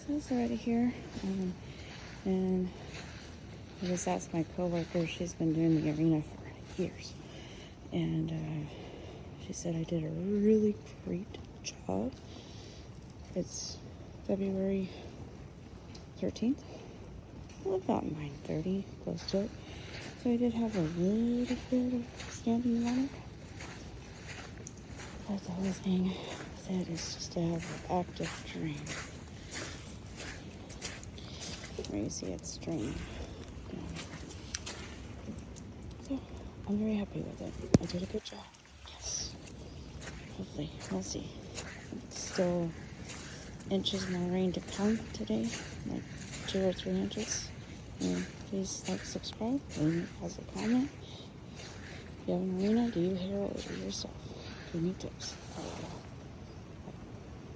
So it's already here. And I just asked my coworker, she's been doing the arena for years. And she said I did a really great job. It's February 13th. Well, about 9:30, close to it. So I did have a little bit of standing water. But the whole thing with it is just to have an active drain. Where you see it's draining. So I'm very happy with it. I did a good job. Yes. Hopefully, we'll see. Still inches more rain to come today, like 2 or 3 inches. And please like, subscribe, leave me a positive comment. If you have an arena, do you harrow it yourself? Give me tips.